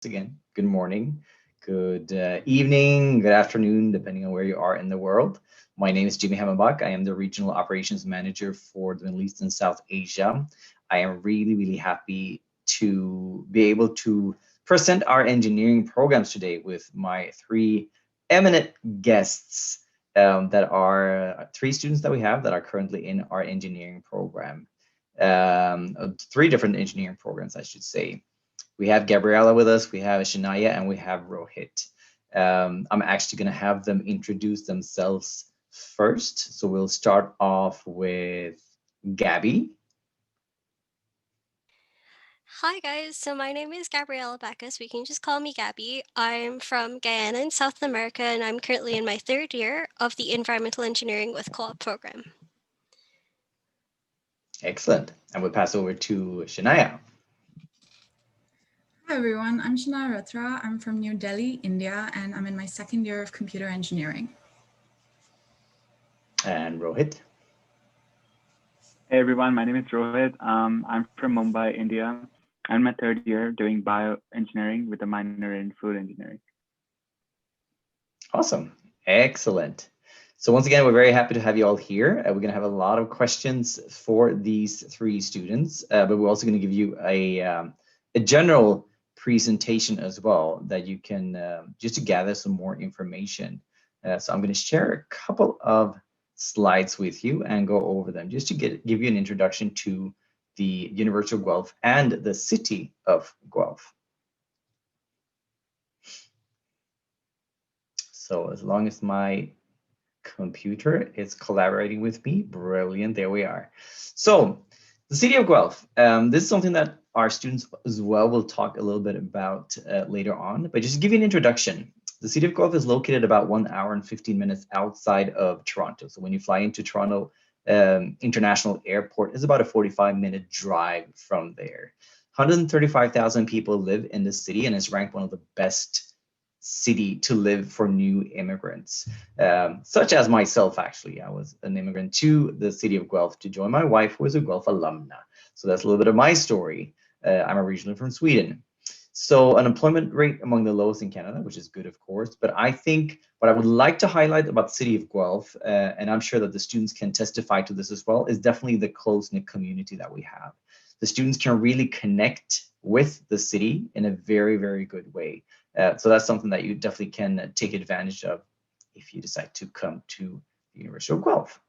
again. Good morning, good evening, good afternoon, depending on where you are in the world. My name is Jimmy Hamabak. I am the Regional Operations Manager for the Middle East and South Asia. I am really happy to be able to present our engineering programs today with my three eminent guests that are three students that we have that are currently in our engineering program. Three different engineering programs, I should say. We have Gabriella with us, we have Shania, and we have Rohit. I'm actually going to have them introduce themselves first. So we'll start off with Gabby. Hi guys, so my name is Gabriella Bacchus. We can just call me Gabby. I'm from Guyana in South America and I'm currently in my third year of the Environmental Engineering with Co-op program. Excellent. And we'll pass over to Shania Hi everyone, I'm Shana Ratra. I'm from New Delhi, India, and I'm in my second year of computer engineering. and Rohit. Hey everyone, my name is Rohit. I'm from Mumbai, India. I'm in my third year doing bioengineering with a minor in food engineering. Awesome. Excellent. So once again, we're very happy to have you all here. We're going to have a lot of questions for these three students, but we're also going to give you a general presentation as well that you can just to gather some more information. So I'm going to share a couple of slides with you and go over them just to give you an introduction to the University of Guelph and the city of Guelph. So as long as my computer is collaborating with me, brilliant, there we are. So the city of Guelph, this is something that our students as well will talk a little bit about later on, but just to give you an introduction, the city of Guelph is located about 1 hour and 15 minutes outside of Toronto. So when you fly into Toronto International Airport, it's about a 45-minute drive from there. 135,000 people live in the city and is ranked one of the best city to live for new immigrants, such as myself. Actually, I was an immigrant to the city of Guelph to join my wife, who is a Guelph alumna. So that's a little bit of my story. I'm originally from Sweden. So unemployment rate among the lowest in Canada, which is good, of course. But I think what I would like to highlight about the city of Guelph, and I'm sure that the students can testify to this as well, is definitely the close-knit community that we have. The students can really connect with the city in a very good way. So that's something that you definitely can take advantage of if you decide to come to the University of Guelph.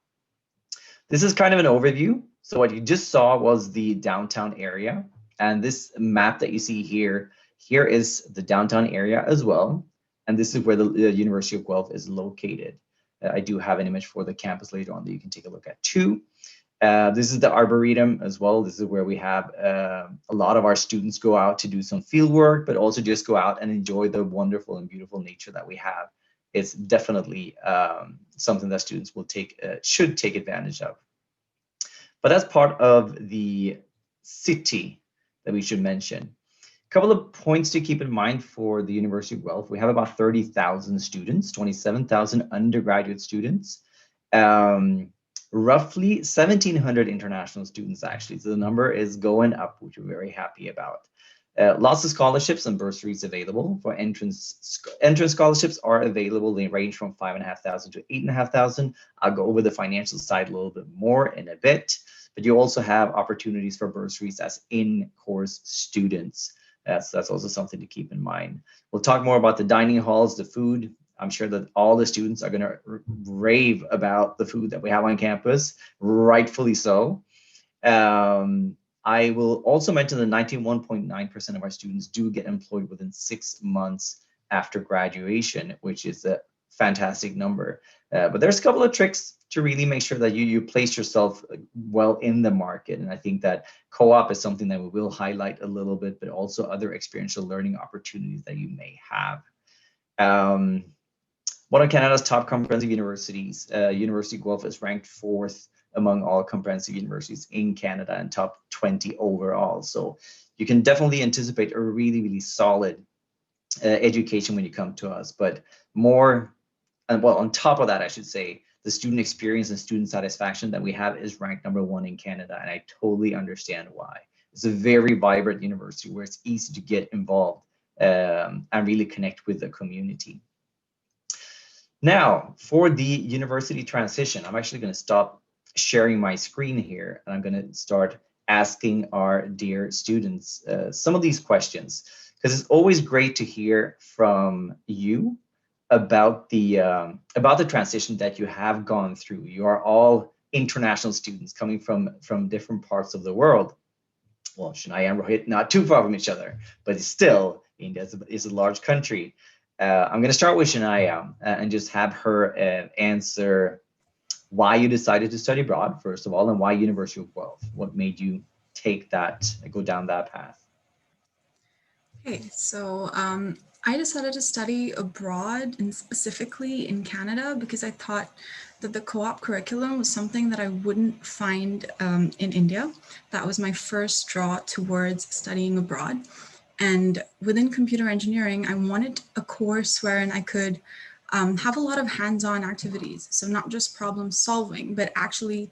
This is kind of an overview. So what you just saw was the downtown area. And this map that you see here is the downtown area as well. And this is where the University of Guelph is located. I do have an image for the campus later on that you can take a look at too. This is the Arboretum as well. This is where we have a lot of our students go out to do some field work, but also just go out and enjoy the wonderful and beautiful nature that we have. It's definitely something that students will should take advantage of. But as part of the city that we should mention, a couple of points to keep in mind for the University of Guelph. We have about 30,000 students, 27,000 undergraduate students. Roughly 1,700 international students, actually. So the number is going up, which we're very happy about. Lots of scholarships and bursaries available. For entrance scholarships are available. They range from 5,500 to 8,500. I'll go over the financial side a little bit more in a bit. But you also have opportunities for bursaries as in-course students. So that's also something to keep in mind. We'll talk more about the dining halls, the food. I'm sure that all the students are going to rave about the food that we have on campus, rightfully so. I will also mention that 91.9% of our students do get employed within 6 months after graduation, which is a fantastic number. But there's a couple of tricks to really make sure that you place yourself well in the market. And I think that co-op is something that we will highlight a little bit, but also other experiential learning opportunities that you may have. One of Canada's top comprehensive universities, University of Guelph, is ranked 4th among all comprehensive universities in Canada and top 20 overall. So you can definitely anticipate a really solid education when you come to us. But more, and well, on top of that, I should say, the student experience and student satisfaction that we have is ranked #1 in Canada, and I totally understand why. It's a very vibrant university where it's easy to get involved and really connect with the community. Now, for the university transition, I'm actually going to stop sharing my screen here, and I'm going to start asking our dear students some of these questions, because it's always great to hear from you about the transition that you have gone through. You are all international students coming from different parts of the world. Well, Shania and Rohit, not too far from each other, but still, India is a large country. I'm going to start with Shania and just have her answer why you decided to study abroad, first of all, and why University of Guelph. What made you go down that path? Okay, so I decided to study abroad and specifically in Canada because I thought that the co-op curriculum was something that I wouldn't find in India. That was my first draw towards studying abroad. And within computer engineering, I wanted a course wherein I could have a lot of hands-on activities. So not just problem solving, but actually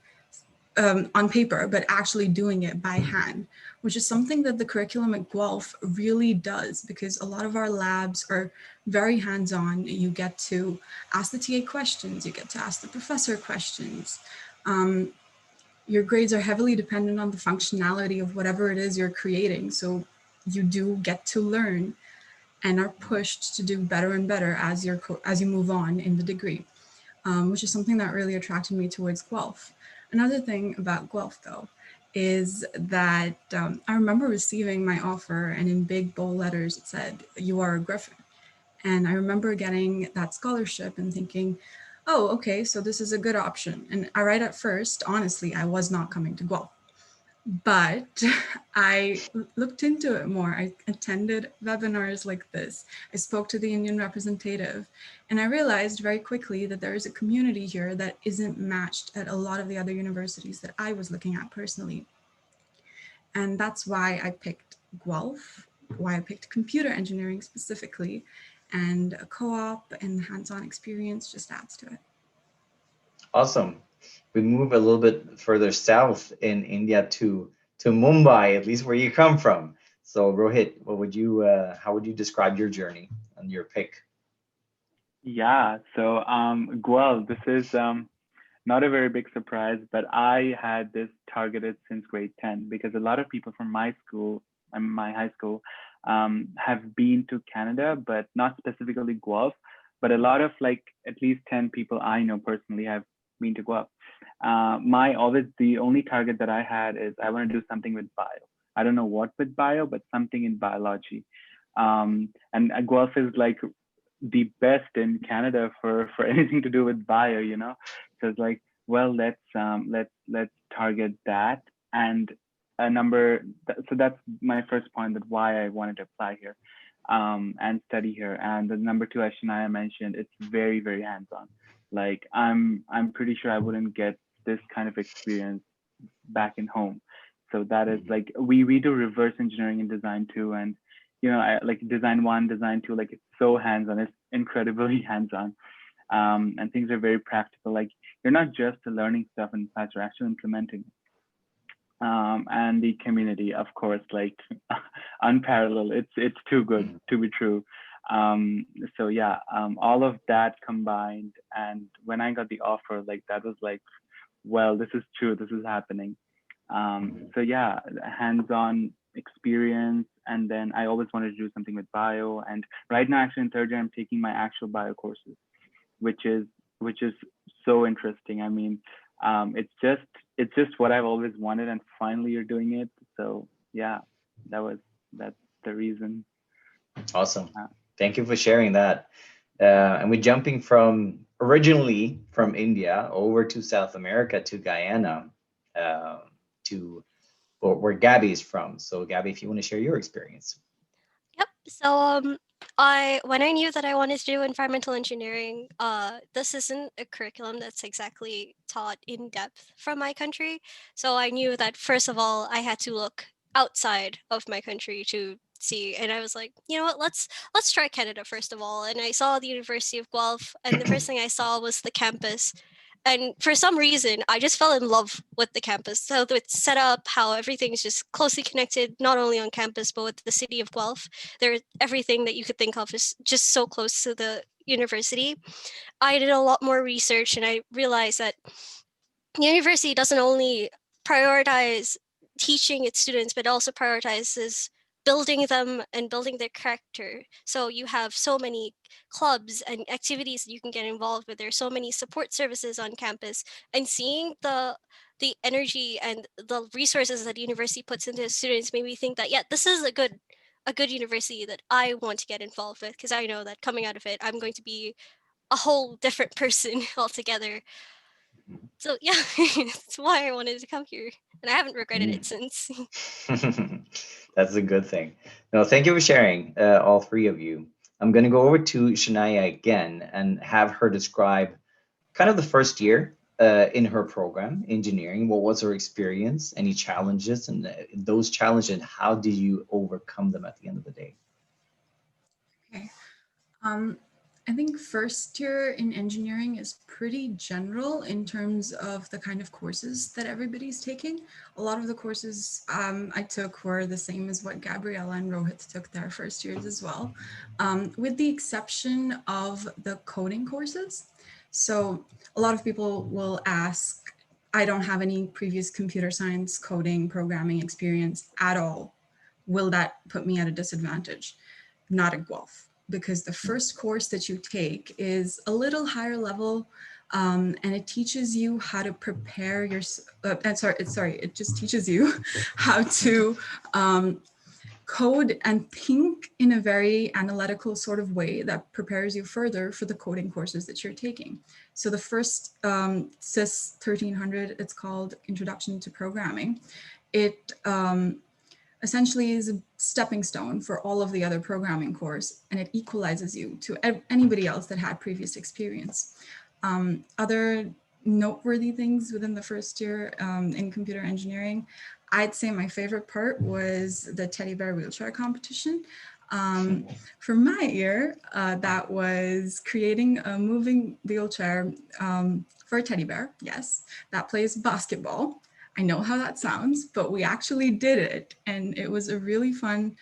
on paper, but actually doing it by hand, which is something that the curriculum at Guelph really does, because a lot of our labs are very hands-on. You get to ask the TA questions, you get to ask the professor questions. Your grades are heavily dependent on the functionality of whatever it is you're creating. So you do get to learn and are pushed to do better and better as you move on in the degree, which is something that really attracted me towards Guelph. Another thing about Guelph, though, is that I remember receiving my offer, and in big bold letters it said, "You are a Griffin." And I remember getting that scholarship and thinking, oh, okay, so this is a good option. And right at first, honestly, I was not coming to Guelph. But I looked into it more. I attended webinars like this. I spoke to the Indian representative, and I realized very quickly that there is a community here that isn't matched at a lot of the other universities that I was looking at personally. And that's why I picked Guelph, why I picked computer engineering specifically, and a co-op and hands-on experience just adds to it. Awesome. We move a little bit further south in India to Mumbai, at least where you come from. So Rohit, how would you describe your journey and your pick? Yeah, so Guelph, this is not a very big surprise, but I had this targeted since grade 10 because a lot of people from my school and my high school have been to Canada, but not specifically Guelph, but a lot of like at least 10 people I know personally have been to Guelph. The only target that I had is I want to do something with bio. I don't know what with bio, but something in biology. And Guelph is like the best in Canada for anything to do with bio, you know. So it's like, well, let's target that. And so that's my first point, that why I wanted to apply here and study here. And the number two, as Shania mentioned, it's very, very hands-on. Like I'm pretty sure I wouldn't get this kind of experience back in home. So that is like we do reverse engineering and design too, and you know, I like design one, design two, like it's so hands-on, it's incredibly hands-on. And things are very practical. Like you're not just learning stuff in class, you're actually implementing it. And the community, of course, like unparalleled. It's too good to be true. So yeah, all of that combined, and when I got the offer, like that was like, well, this is true, this is happening. So yeah, hands-on experience, and then I always wanted to do something with bio. And right now, actually in third year, I'm taking my actual bio courses, which is so interesting. I mean, it's just what I've always wanted, and finally you're doing it. So yeah, that's the reason. Awesome. Thank you for sharing that. And we're jumping originally from India over to South America, to Guyana, where Gabby is from. So Gabby, if you want to share your experience. Yep. So when I knew that I wanted to do environmental engineering, this isn't a curriculum that's exactly taught in depth from my country. So I knew that first of all, I had to look outside of my country to see, and I was like, you know what, let's try Canada first of all. And I saw the University of Guelph, and the first thing I saw was the campus. And for some reason, I just fell in love with the campus. So it's set up, how everything's just closely connected, not only on campus, but with the city of Guelph. Everything that you could think of is just so close to the university. I did a lot more research and I realized that the university doesn't only prioritize teaching its students, but also prioritizes building them and building their character. So you have so many clubs and activities that you can get involved with. There's so many support services on campus, and seeing the energy and the resources that the university puts into students made me think that, yeah, this is a good university that I want to get involved with, because I know that coming out of it, I'm going to be a whole different person altogether. So yeah, that's why I wanted to come here, and I haven't regretted it since. That's a good thing. No, thank you for sharing, all three of you. I'm going to go over to Shania again and have her describe kind of the first year in her program, engineering. What was her experience? Any challenges? And those challenges, how did you overcome them at the end of the day? Okay. I think first year in engineering is pretty general in terms of the kind of courses that everybody's taking. A lot of the courses I took were the same as what Gabriella and Rohit took their first years as well, with the exception of the coding courses. So a lot of people will ask, I don't have any previous computer science, coding, programming experience at all. Will that put me at a disadvantage? Not at Guelph, because the first course that you take is a little higher level, and it teaches you how to prepare your, it just teaches you how to code and think in a very analytical sort of way that prepares you further for the coding courses that you're taking. So the first CIS 1300, it's called Introduction to Programming. It essentially is a stepping stone for all of the other programming course, and it equalizes you to anybody else that had previous experience. Other noteworthy things within the first year in computer engineering, I'd say my favorite part was the teddy bear wheelchair competition. For my year, that was creating a moving wheelchair for a teddy bear, yes, that plays basketball. I know how that sounds, but we actually did it. And it was a really fun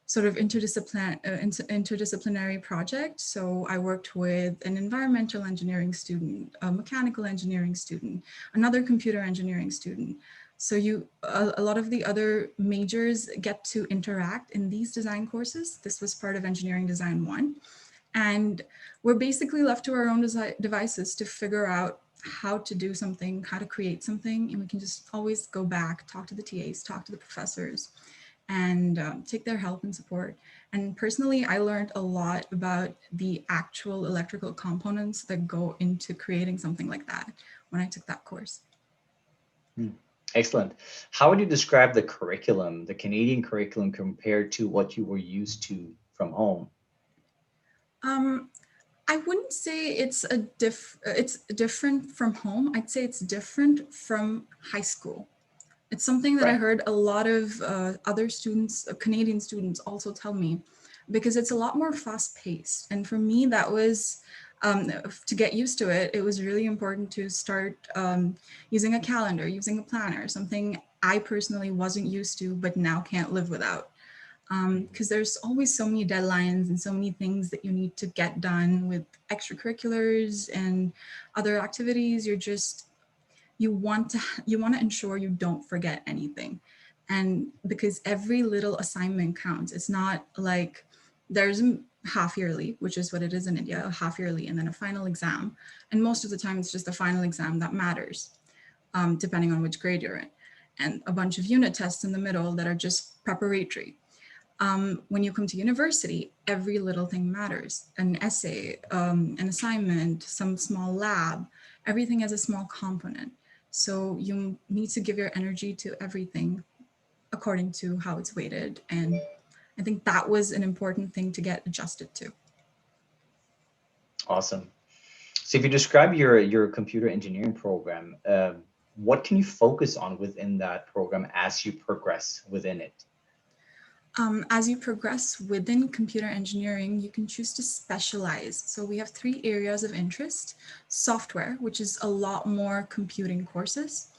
sort of interdisciplinary project. So I worked with an environmental engineering student, a mechanical engineering student, another computer engineering student. So a lot of the other majors get to interact in these design courses. This was part of Engineering Design 1. And we're basically left to our own devices to figure out how to do something, how to create something, and we can just always go back, talk to the TAs, talk to the professors, and take their help and support. And personally, I learned a lot about the actual electrical components that go into creating something like that when I took that course. Excellent. How would you describe the curriculum, the Canadian curriculum, compared to what you were used to from home? I wouldn't say it's different from home. I'd say it's different from high school. It's something that I heard a lot of other students, Canadian students, also tell me, because it's a lot more fast paced. And for me, that was, to get used to it, it was really important to start using a calendar, using a planner, something I personally wasn't used to, but now can't live without. Because there's always so many deadlines and so many things that you need to get done with extracurriculars and other activities. You want to ensure you don't forget anything. And because every little assignment counts, it's not like there's a half yearly, which is what it is in India, a half yearly, and then a final exam. And most of the time it's just the final exam that matters, depending on which grade you're in. And a bunch of unit tests in the middle that are just preparatory. When you come to university, every little thing matters. An essay, an assignment, some small lab, everything has a small component. So you need to give your energy to everything according to how it's weighted. And I think that was an important thing to get adjusted to. Awesome. So if you describe your computer engineering program, what can you focus on within that program as you progress within it? As you progress within computer engineering, you can choose to specialize. So we have 3 areas of interest: software, which is a lot more computing courses,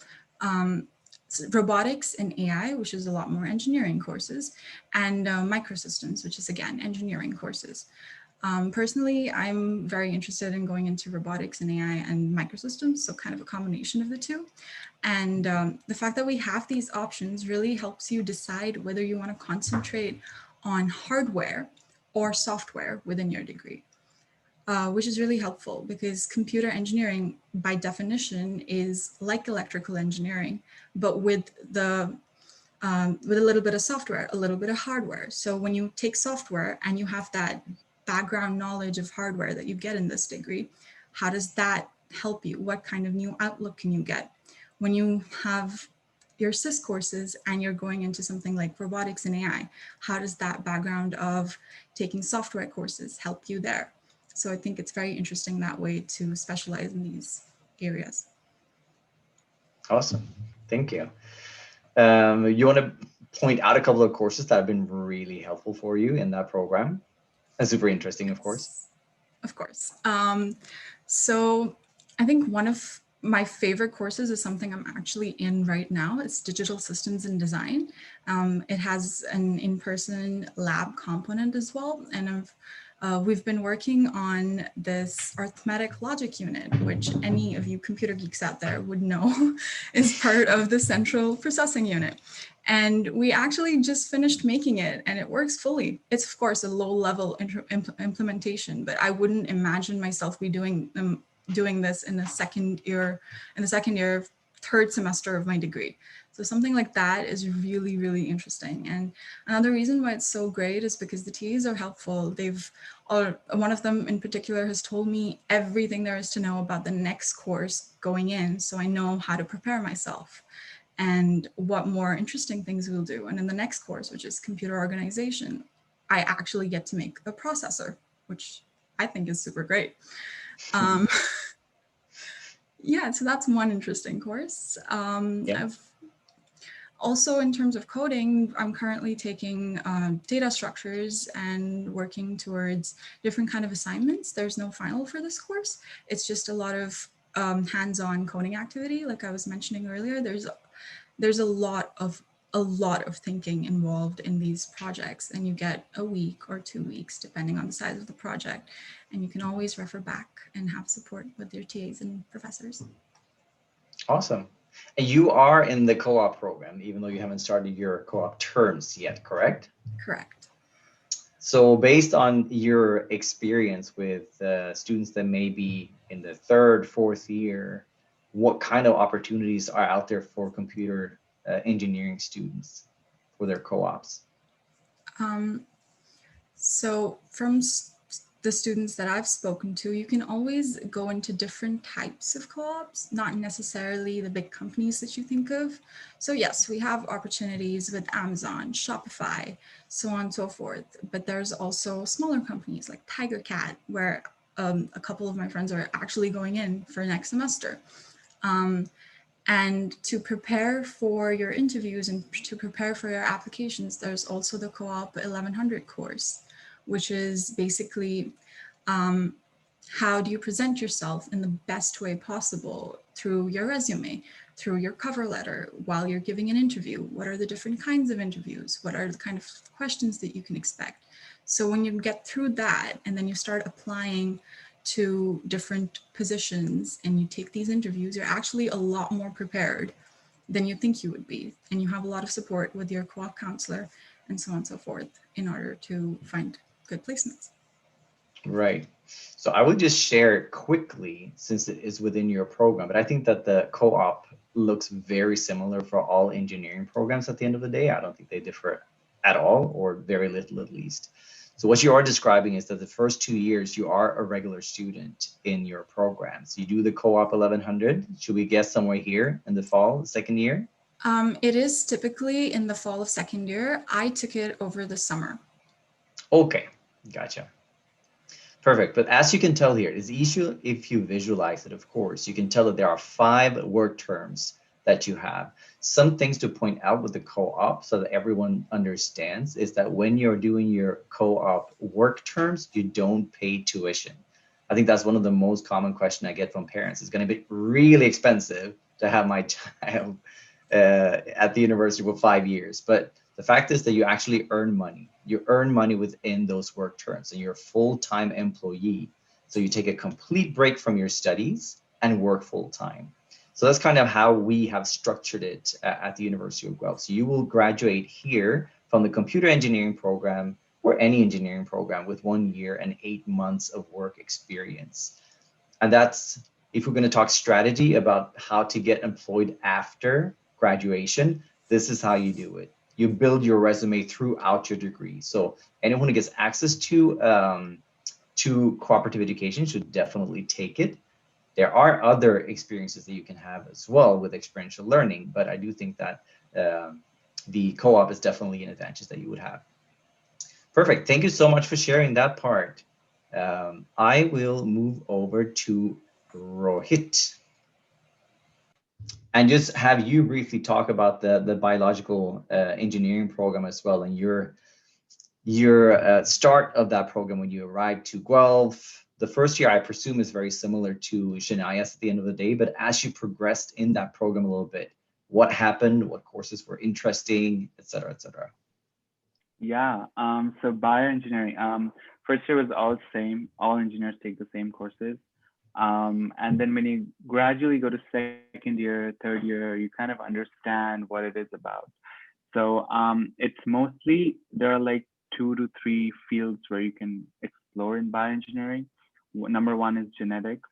robotics and AI, which is a lot more engineering courses, and microsystems, which is again engineering courses. Personally, I'm very interested in going into robotics and AI and microsystems, so kind of a combination of the two. And the fact that we have these options really helps you decide whether you want to concentrate on hardware or software within your degree, which is really helpful because computer engineering, by definition, is like electrical engineering, but with a little bit of software, a little bit of hardware. So when you take software and you have that background knowledge of hardware that you get in this degree, how does that help you? What kind of new outlook can you get? When you have your sys courses and you're going into something like robotics and AI, how does that background of taking software courses help you there? So I think it's very interesting that way to specialize in these areas. Awesome. Thank you. You want to point out a couple of courses that have been really helpful for you in that program? And super interesting, of course. Of course. So I think one of my favorite courses is something I'm actually in right now. It's digital systems and design. It has an in-person lab component as well. And we've been working on this arithmetic logic unit, which any of you computer geeks out there would know is part of the central processing unit. And we actually just finished making it and it works fully. It's of course a low level implementation, but I wouldn't imagine myself doing this in the second year, third semester of my degree. So something like that is really, really interesting. And another reason why it's so great is because the TAs are helpful. One of them in particular has told me everything there is to know about the next course going in, so I know how to prepare myself and what more interesting things we'll do. And in the next course, which is computer organization, I actually get to make a processor, which I think is super great. Yeah, so that's one interesting course. I've also, in terms of coding, I'm currently taking data structures and working towards different kind of assignments. There's no final for this course. It's just a lot of hands-on coding activity. Like I was mentioning earlier, there's a lot of thinking involved in these projects, and you get a week or 2 weeks depending on the size of the project, and you can always refer back and have support with your TAs and professors. Awesome. And you are in the co-op program, even though you haven't started your co-op terms yet, correct? Correct. So based on your experience with students that may be in the third, fourth year, what kind of opportunities are out there for computer engineering students for their co-ops? So from the students that I've spoken to, you can always go into different types of co-ops, not necessarily the big companies that you think of. So yes, we have opportunities with Amazon, Shopify, so on and so forth. But there's also smaller companies like Tiger Cat, where a couple of my friends are actually going in for next semester. And to prepare for your interviews and to prepare for your applications, there's also the Co-op 1100 course, which is basically how do you present yourself in the best way possible through your resume, through your cover letter, while you're giving an interview. What are the different kinds of interviews? What are the kind of questions that you can expect? So when you get through that and then you start applying to different positions and you take these interviews, you're actually a lot more prepared than you think you would be. And you have a lot of support with your co-op counselor and so on and so forth in order to find good placements. Right. So I would just share quickly, since it is within your program, but I think that the co-op looks very similar for all engineering programs at the end of the day. I don't think they differ at all, or very little at least. So what you are describing is that the first 2 years, you are a regular student in your program. So you do the co-op 1100. Should we guess somewhere here in the fall, second year? It is typically in the fall of second year. I took it over the summer. Okay, gotcha. Perfect. But as you can tell here, it's easier if you visualize it, of course. You can tell that there are 5 work terms that you have. Some things to point out with the co-op so that everyone understands is that when you're doing your co-op work terms, you don't pay tuition. I think that's one of the most common questions I get from parents. It's going to be really expensive to have my child at the university for 5 years. But the fact is that you actually earn money. You earn money within those work terms, and you're a full-time employee. So you take a complete break from your studies and work full-time. So that's kind of how we have structured it at the University of Guelph. So you will graduate here from the computer engineering program or any engineering program with 1 year and 8 months of work experience. And that's, if we're going to talk strategy about how to get employed after graduation, this is how you do it. You build your resume throughout your degree. So anyone who gets access to cooperative education should definitely take it. There are other experiences that you can have as well with experiential learning, but I do think that the co-op is definitely an advantage that you would have. Perfect. Thank you so much for sharing that part. I will move over to Rohit and just have you briefly talk about the biological engineering program as well, and your start of that program when you arrived to Guelph. The first year, I presume, is very similar to Shania's at the end of the day, but as you progressed in that program a little bit, what happened, what courses were interesting, et cetera, et cetera? Yeah, so bioengineering, first year was all the same. All engineers take the same courses. And then when you gradually go to second year, third year, you kind of understand what it is about. So it's mostly, there are like 2 to 3 fields where you can explore in bioengineering. Number 1 is genetics.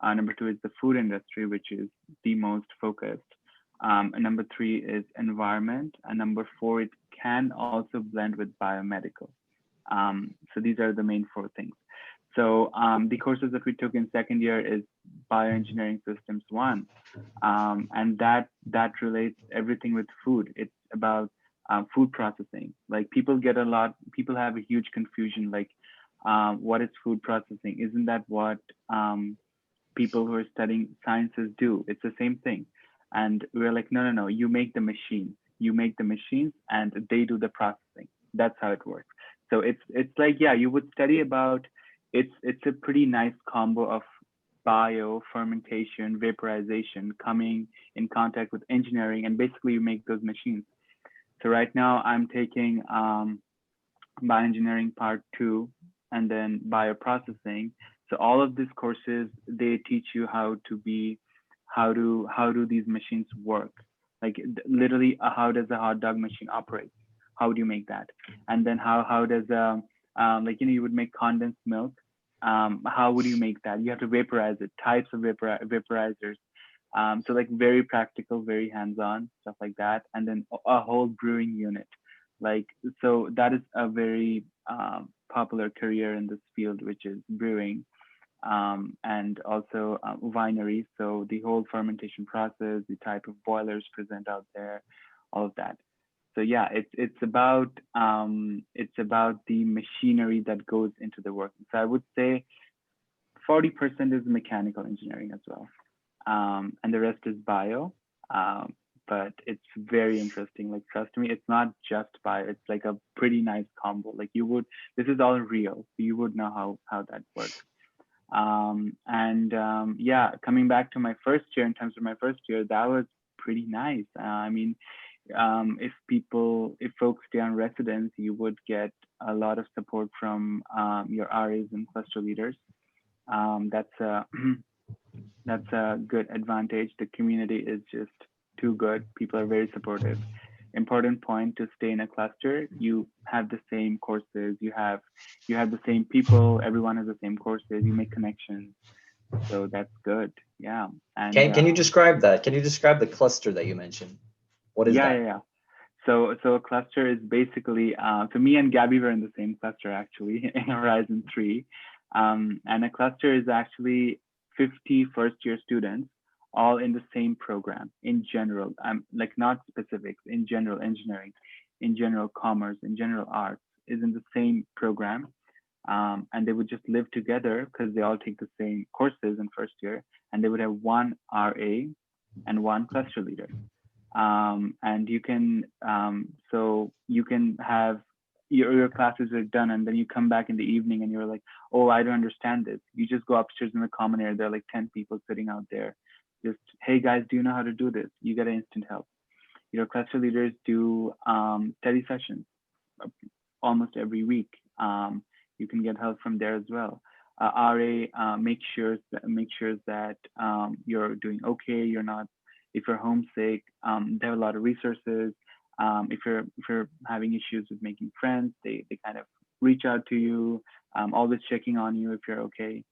Number 2 is the food industry, which is the most focused. And number 3 is environment. And number 4, it can also blend with biomedical. So these are the main 4 things. So the courses that we took in second year is Bioengineering Systems 1. And that relates everything with food. It's about food processing. Like people have a huge confusion, like what is food processing? Isn't that what people who are studying sciences do? It's the same thing. And we're like, no, you make the machines. You make the machines and they do the processing. That's how it works. So it's like, yeah, you would study about, it's a pretty nice combo of bio, fermentation, vaporization coming in contact with engineering, and basically you make those machines. So right now I'm taking bioengineering part 2 and then bioprocessing. So all of these courses, they teach you how do these machines work? Like literally, how does a hot dog machine operate? How do you make that? And then how does you would make condensed milk. How would you make that? You have to vaporize it, types of vaporizers. So like very practical, very hands-on, stuff like that. And then a whole brewing unit. Like, so that is a very popular career in this field, which is brewing. And also winery. So the whole fermentation process, the type of boilers present out there, all of that. So yeah, it's about the machinery that goes into the work. So I would say 40% is mechanical engineering as well, and the rest is bio. But it's very interesting. Like, trust me, it's not just bio. It's like a pretty nice combo. Like this is all real. So you would know how that works. Yeah, coming back to my first year, in terms of my first year, that was pretty nice. I mean, if folks stay on residence, you would get a lot of support from your RAs and cluster leaders. That's a good advantage. The community is just too good. People are very supportive. Important point to stay in a cluster, you have the same courses, you have the same people, everyone has the same courses, you make connections. So that's good. Yeah. And can you describe that? Can you describe the cluster that you mentioned? What is that? Yeah. So a cluster is basically, so me and Gabby were in the same cluster actually in Horizon 3. And a cluster is actually 50 first-year students, all in the same program in general, like not specifics, in general engineering, in general commerce, in general arts, is in the same program. And they would just live together because they all take the same courses in first year, and they would have one RA, and one cluster leader. And you can so you can have your classes are done, and then you come back in the evening and you're like, oh, I don't understand this. You just go upstairs in the common area. There are like 10 people sitting out there. Just, hey guys, do you know how to do this? You get instant help. Your cluster leaders do study sessions almost every week. You can get help from there as well. RA make sure that you're doing okay. You're not, if you're homesick. They have a lot of resources. If you're having issues with making friends, they kind of reach out to you, always checking on you if you're okay.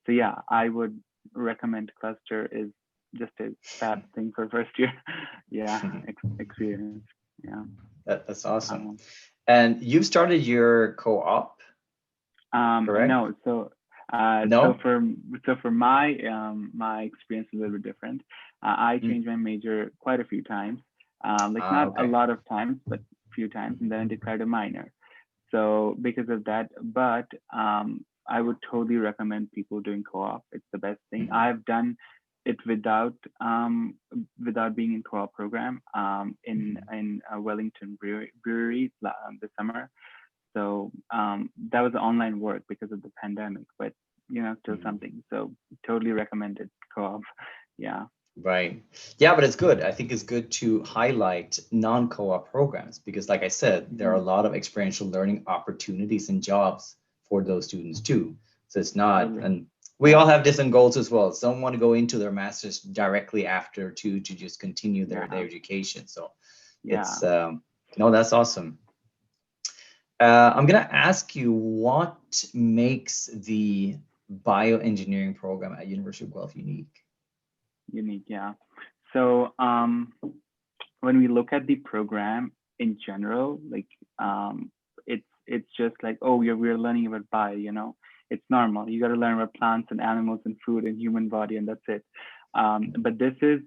So yeah, I would recommend cluster is just a fab thing for first year. Yeah, experience. Yeah. That's awesome. Um, And you've started your co-op, correct? no, so No? for my my experience is a little bit different. I Mm. changed my major quite a few times, like not a Okay. lot of times, but a few times, and then I declared a minor. So because of that, but I would totally recommend people doing co-op. It's the best thing. Mhm. I've done it without being in co-op program in Wellington brewery this summer. So that was online work because of the pandemic, but still Mhm. something. So totally recommended co-op. Yeah. Right. Yeah, but it's good. I think it's good to highlight non-co-op programs because, like I said, there are a Mhm. lot of experiential learning opportunities and jobs for those students too. So it's not, Totally. and we all have different goals as well. Some want to go into their masters directly after to just continue their Yeah. education. So Yeah. it's no, that's awesome. I'm gonna ask you what makes the bioengineering program at University of Guelph unique? Unique. Yeah. So when we look at the program in general, like it's just like, oh, we're learning about bio, it's normal. You got to learn about plants and animals and food and human body, and that's it. But this is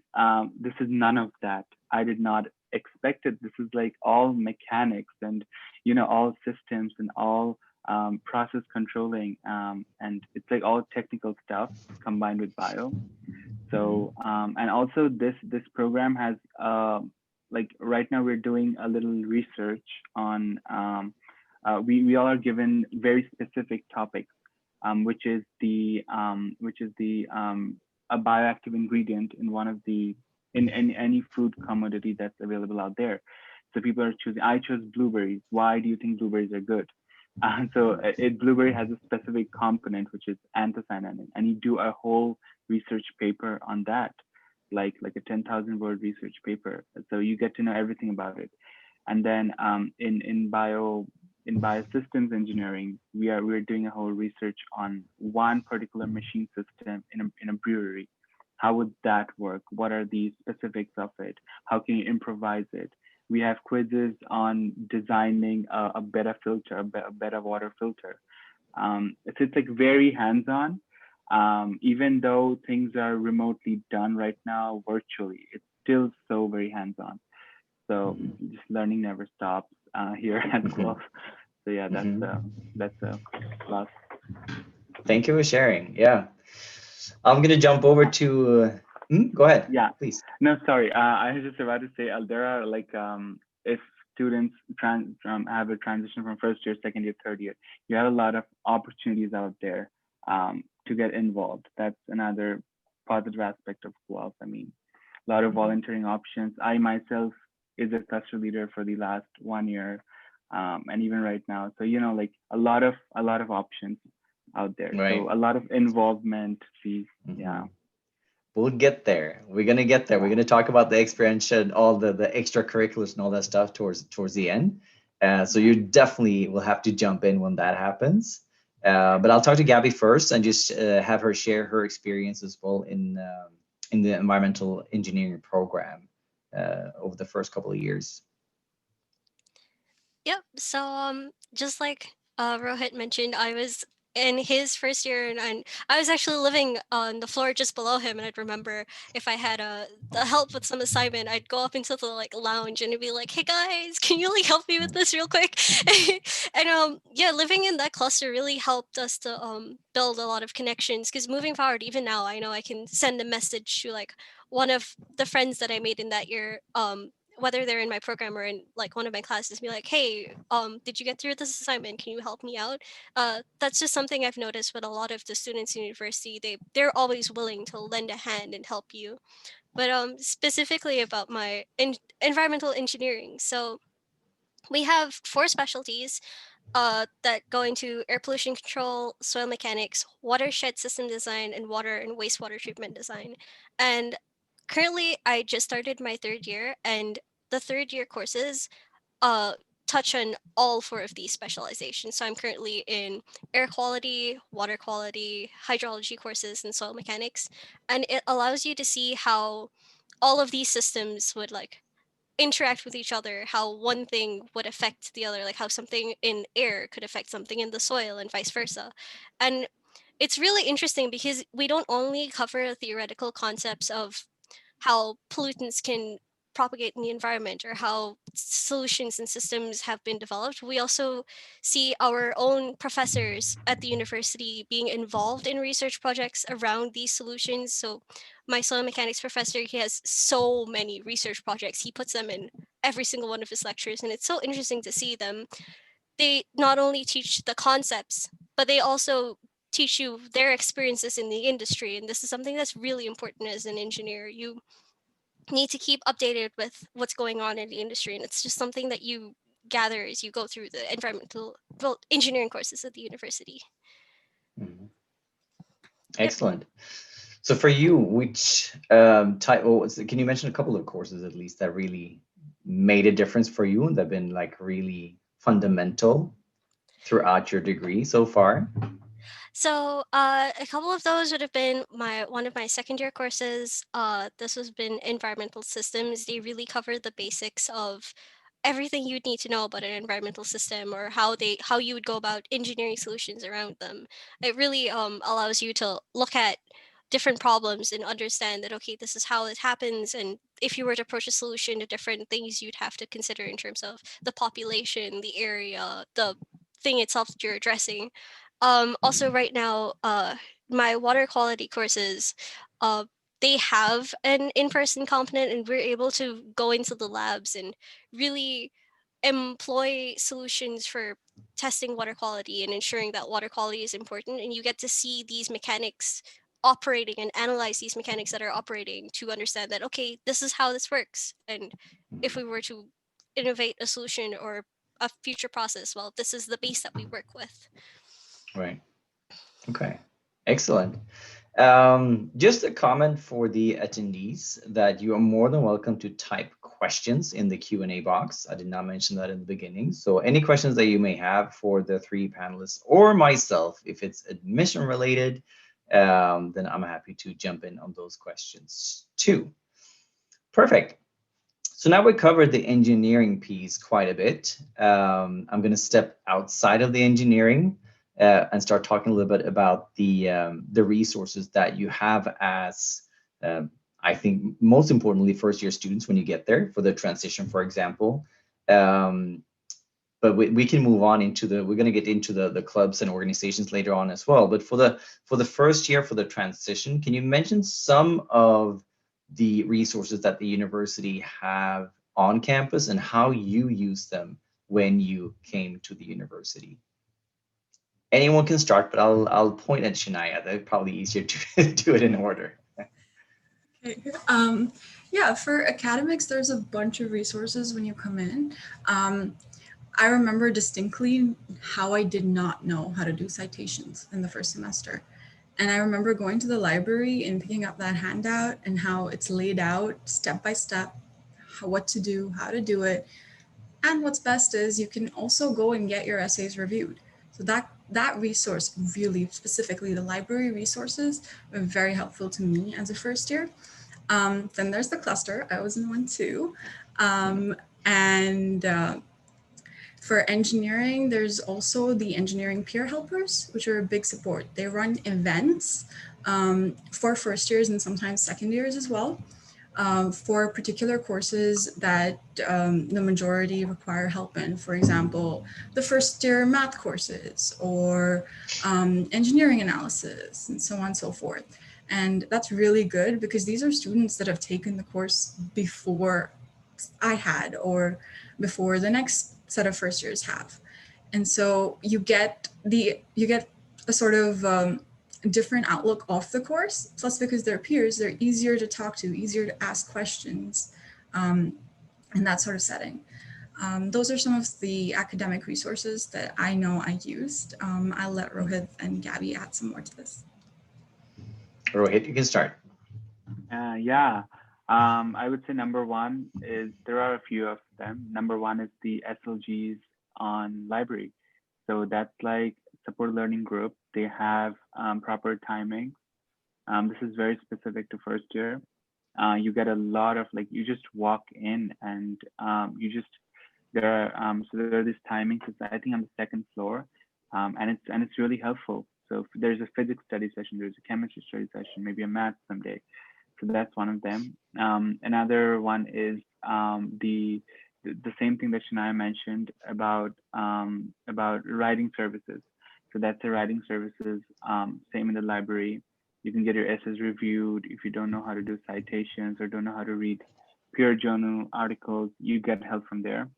none of that. I did not expect it. This is like all mechanics and all systems and all process controlling, and it's like all technical stuff combined with bio. So and also this program has like right now we're doing a little research on we all are given very specific topics, which is the a bioactive ingredient in one of the in any food commodity that's available out there. So people are choosing. I chose blueberries. Why do you think blueberries are good? So blueberry has a specific component which is anthocyanin, and you do a whole research paper on that, like a 10,000 word research paper. So you get to know everything about it. And then in biosystems engineering, we're doing a whole research on one particular machine system in a brewery. How would that work? What are the specifics of it? How can you improvise it? We have quizzes on designing a better filter, a better water filter. It's like very hands-on. Even though things are remotely done right now virtually, it's still so very hands-on. So Mhm. just learning never stops here at Mhm. Guelph. So yeah, Mhm. that's a plus. Thank you for sharing. Yeah. I'm gonna jump over to go ahead, Yeah, please. no, sorry. I was just about to say there are like if students have a transition from first year, second year, third year, you have a lot of opportunities out there to get involved. That's another positive aspect of Guelph. I mean, a lot of Mhm. volunteering options. I myself is a cluster leader for the last 1 year, and even right now. So like a lot of options out there. Right. So a lot of involvement. Fees. Yeah, Mhm. We'll get there. We're gonna get there. We're yeah. gonna talk about the experience and all the extracurriculars and all that stuff towards the end. So Yeah. you definitely will have to jump in when that happens. But I'll talk to Gabby first and just have her share her experience as well in the environmental engineering program over the first couple of years. Yep. So just like Rohit mentioned, I was in his first year, and I was actually living on the floor just below him. And I'd remember if I had the help with some assignment, I'd go up into the like lounge and it'd be like, "Hey guys, can you like help me with this real quick?" And yeah, living in that cluster really helped us to build a lot of connections. Because moving forward, even now, I know I can send a message to like one of the friends that I made in that year, whether they're in my program or in like one of my classes, be like, hey, did you get through this assignment? Can you help me out? That's just something I've noticed with a lot of the students in university. They're always willing to lend a hand and help you. But specifically about my environmental engineering. So we have 4 specialties that go into air pollution control, soil mechanics, watershed system design, and water and wastewater treatment design. And currently, I just started my 3rd year, and the 3rd year courses uh, touch on all 4 of these specializations. So I'm currently in air quality, water quality, hydrology courses, and soil mechanics. And it allows you to see how all of these systems would like interact with each other, how one thing would affect the other, like how something in air could affect something in the soil and vice versa. And it's really interesting because we don't only cover theoretical concepts of how pollutants can propagate in the environment or how solutions and systems have been developed. We also see our own professors at the university being involved in research projects around these solutions. So my soil mechanics professor, he has so many research projects. He puts them in every single one of his lectures, and it's so interesting to see them. They not only teach the concepts, but they also teach you their experiences in the industry. And this is something that's really important as an engineer. You need to keep updated with what's going on in the industry, and it's just something that you gather as you go through the engineering courses at the university. Mhm. Excellent. So for you, which type, can you mention a couple of courses at least that really made a difference for you and that have been like really fundamental throughout your degree so far? So a couple of those would have been one of my 2nd year courses. This has been environmental systems. They really cover the basics of everything you'd need to know about an environmental system or how you would go about engineering solutions around them. It really allows you to look at different problems and understand that, okay, this is how it happens, and if you were to approach a solution, the different things you'd have to consider in terms of the population, the area, the thing itself that you're addressing. Also right now, my water quality courses, uh, they have an in-person component, and we're able to go into the labs and really employ solutions for testing water quality and ensuring that water quality is important. And you get to see these mechanics operating and analyze these mechanics that are operating to understand that, okay, this is how this works. And if we were to innovate a solution or a future process, well, this is the base that we work with. Right. Okay. Excellent. Just a comment for the attendees that you are more than welcome to type questions in the Q&A box. I did not mention that in the beginning. So any questions that you may have for the 3 panelists or myself, if it's admission related, then I'm happy to jump in on those questions too. Perfect. So now we covered the engineering piece quite a bit. I'm going to step outside of the engineering and start talking a little bit about the resources that you have as, I think, most importantly, first-year students when you get there for the transition, for example. But we can move on into we're going to get into the clubs and organizations later on as well. But for the first year, for the transition, can you mention some of the resources that the university have on campus and how you use them when you came to the university? Anyone can start, but I'll point at Shania. That's probably easier to do it in order. Okay. Yeah, for academics, there's a bunch of resources when you come in. I remember distinctly how I did not know how to do citations in the first semester. And I remember going to the library and picking up that handout and how it's laid out step by step, what to do, how to do it. And what's best is you can also go and get your essays reviewed. So that resource really, specifically the library resources, were very helpful to me as a first year. Then there's the cluster. I was in one too. For engineering, there's also the engineering peer helpers, which are a big support. They run events for first years and sometimes second years as well, for particular courses that the majority require help in. For example, the first year math courses or engineering analysis and so on and so forth. And that's really good because these are students that have taken the course before I had or before the next set of first years have. And so you get a sort of different outlook off the course. Plus, because they're peers, they're easier to talk to, easier to ask questions in that sort of setting. Those are some of the academic resources that I know I used. I'll let Rohit and Gabby add some more to this. Rohit, you can start. Yeah, I would say number one is there are a few of them. Number one is the SLGs on library. So that's like support learning group. They have proper timing. This is very specific to first year. You get a lot of like you just walk in and you just there are so there are these timings. It's I think on the second floor, and it's really helpful. So if there's a physics study session, there's a chemistry study session, maybe a math someday. So that's one of them. Another one is the same thing that Shania mentioned about writing services. So that's the writing services. Same in the library. You can get your essays reviewed. If you don't know how to do citations or don't know how to read peer journal articles, you get help from there.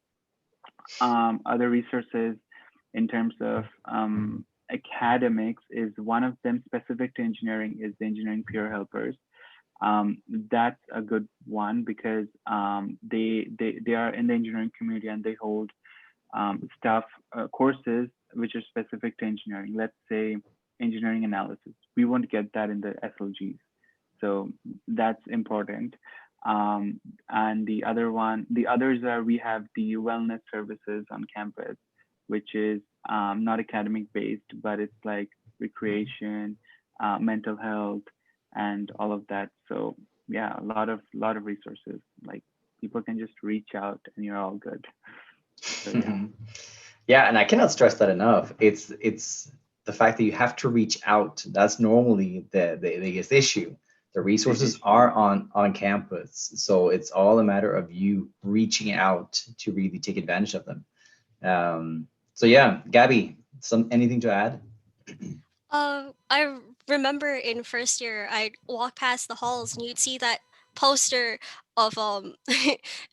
Other resources in terms of academics is one of them specific to engineering is the engineering peer helpers. That's a good one because they are in the engineering community and they hold courses which are specific to engineering. Let's say engineering analysis. We won't get that in the SLGs, so that's important. And the others are we have the wellness services on campus, which is not academic based, but it's like recreation, mental health, and all of that. So yeah, a lot of resources. Like people can just reach out and you're all good. So, yeah. Yeah, and I cannot stress that enough. It's the fact that you have to reach out. That's normally the biggest issue. The resources are on campus, so it's all a matter of you reaching out to really take advantage of them. So yeah, Gabby, anything to add? I remember in first year, I'd walk past the halls and you'd see that poster of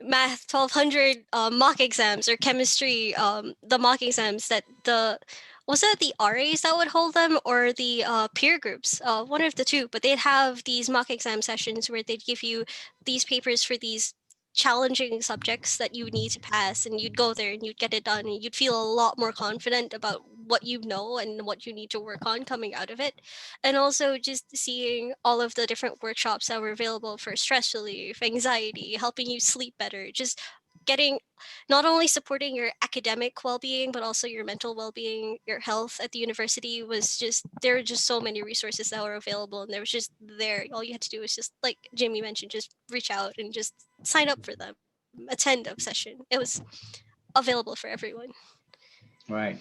math 1200 mock exams or chemistry the mock exams that the was it the RAs that would hold them or the peer groups, one of the two, but they'd have these mock exam sessions where they'd give you these papers for these challenging subjects that you would need to pass, and you'd go there and you'd get it done and you'd feel a lot more confident about what you know and what you need to work on coming out of it. And also just seeing all of the different workshops that were available for stress relief, anxiety, helping you sleep better, just getting not only supporting your academic well-being but also your mental well-being, your health at the university was just there were just so many resources that were available, and there was just there all you had to do was just like Jimmy mentioned, just reach out and just sign up for them, attend a session. It was available for everyone. Right.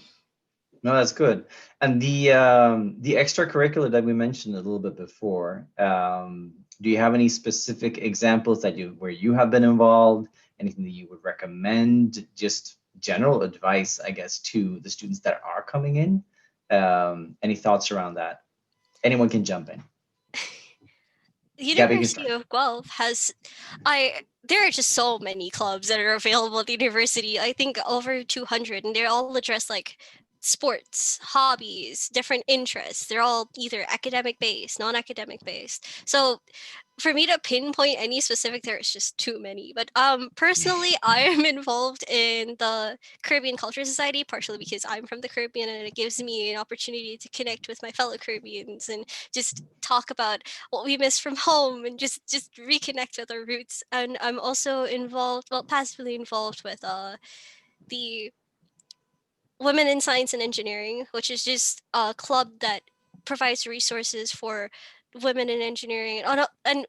No, that's good. And the extracurricular that we mentioned a little bit before, do you have any specific examples that where you have been involved? Anything that you would recommend? Just general advice, I guess, to the students that are coming in. Any thoughts around that? Anyone can jump in. The University of Guelph has there are just so many clubs that are available at the university. I think over 200, and they all address like sports, hobbies, different interests. They're all either academic based, non-academic based. So for me to pinpoint any specific, there's just too many. But personally, I am involved in the Caribbean Culture Society, partially because I'm from the Caribbean and it gives me an opportunity to connect with my fellow Caribbeans and just talk about what we miss from home and just reconnect with our roots. And I'm also involved, well, passively involved with the Women in Science and Engineering, which is just a club that provides resources for women in engineering and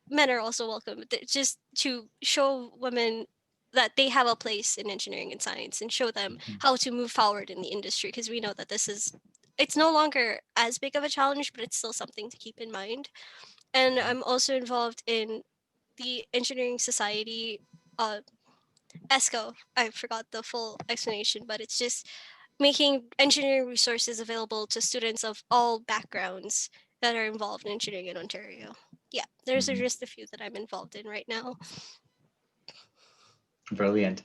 men are also welcome, just to show women that they have a place in engineering and science and show them how to move forward in the industry, because we know that it's no longer as big of a challenge, but it's still something to keep in mind. And I'm also involved in the engineering society, ESCO. I forgot the full explanation, but it's just making engineering resources available to students of all backgrounds that are involved in engineering in Ontario. Yeah, there's Mhm. just a few that I'm involved in right now. Brilliant.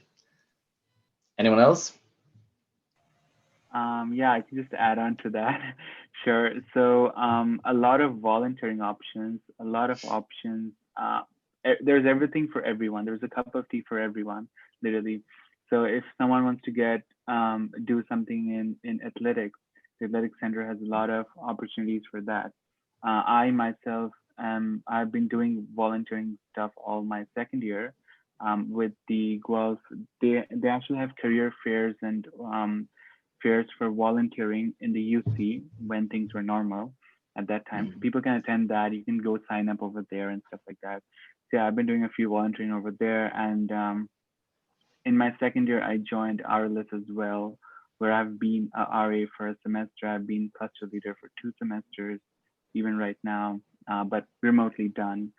Anyone else? Yeah, I can just add on to that. Sure. So a lot of volunteering options, a lot of options. There's everything for everyone. There's a cup of tea for everyone, literally. So if someone wants to get do something in athletics, the athletic center has a lot of opportunities for that. I myself, I've been doing volunteering stuff all my second year with the Guelph. They actually have career fairs and fairs for volunteering in the UC when things were normal at that time. So Mhm. people can attend that. You can go sign up over there and stuff like that. So yeah, I've been doing a few volunteering over there. And in my second year, I joined RLS as well, where I've been a RA for a semester. I've been cluster leader for 2 semesters, even right now, but remotely done.